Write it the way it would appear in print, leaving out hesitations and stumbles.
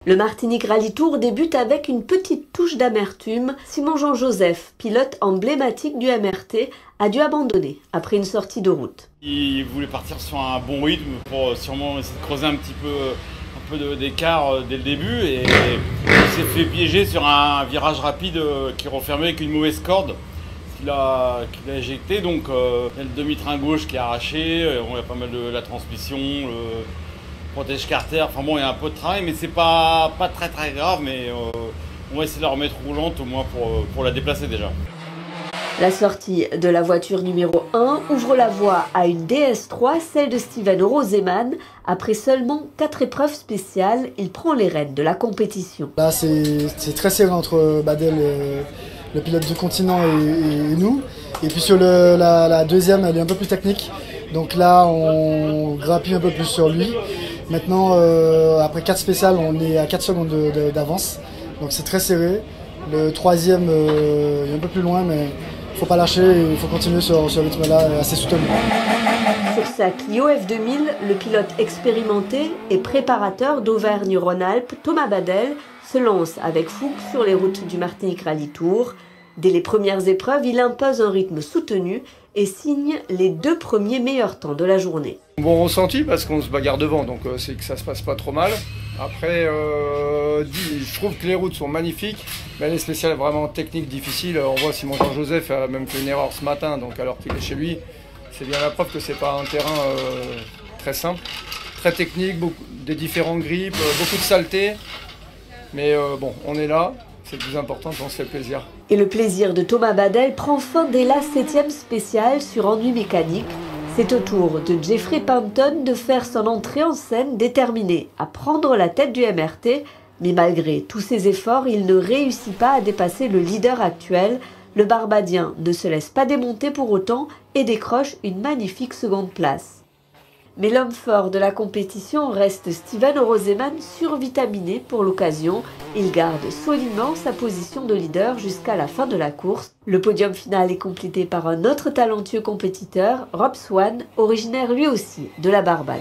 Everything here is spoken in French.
Le Martinique Rallye Tour débute avec une petite touche d'amertume. Simon-Jean Joseph, pilote emblématique du MRT, a dû abandonner après une sortie de route. Il voulait partir sur un bon rythme pour sûrement essayer de creuser un peu d'écart dès le début et il s'est fait piéger sur un virage rapide qui refermait avec une mauvaise corde qu'il a éjecté. Donc il y a le demi-train gauche qui est arraché, il y a pas mal de la transmission, le protège carter, enfin bon il y a un peu de travail mais c'est pas très grave, mais on va essayer de la remettre roulante au moins pour la déplacer déjà. La sortie de la voiture numéro 1 ouvre la voie à une DS3, celle de Steven Roseman. Après seulement 4 épreuves spéciales, il prend les rênes de la compétition. Là c'est très serré entre Badel, le pilote du continent, et nous. Et puis sur la deuxième, elle est un peu plus technique. Donc là on grappille un peu plus sur lui. Maintenant, après 4 spéciales, on est à 4 secondes d'avance. Donc c'est très serré. Le troisième est un peu plus loin, mais il ne faut pas lâcher, il faut continuer sur ce rythme-là assez soutenu. Sur sa Clio F2000, le pilote expérimenté et préparateur d'Auvergne-Rhône-Alpes, Thomas Badel, se lance avec fougue sur les routes du Martinique Rallye Tour. Dès les premières épreuves, il impose un rythme soutenu et signe les 2 premiers meilleurs temps de la journée. Bon ressenti parce qu'on se bagarre devant, donc c'est que ça se passe pas trop mal. Après, je trouve que les routes sont magnifiques, mais les spéciales vraiment techniques, difficiles. On voit Simon-Jean Joseph a même fait une erreur ce matin, donc alors qu'il est chez lui, c'est bien la preuve que c'est pas un terrain très simple, très technique, des différents grips, beaucoup de saleté. Mais bon, on est là. C'est le plus important, on se fait plaisir. Et le plaisir de Thomas Badel prend fin dès la 7e spéciale sur ennui mécanique. C'est au tour de Jeffrey Panton de faire son entrée en scène, déterminé à prendre la tête du MRT. Mais malgré tous ses efforts, il ne réussit pas à dépasser le leader actuel. Le Barbadien ne se laisse pas démonter pour autant et décroche une magnifique seconde place. Mais l'homme fort de la compétition reste Steven Roseman, survitaminé pour l'occasion. Il garde solidement sa position de leader jusqu'à la fin de la course. Le podium final est complété par un autre talentueux compétiteur, Rob Swan, originaire lui aussi de la Barbade.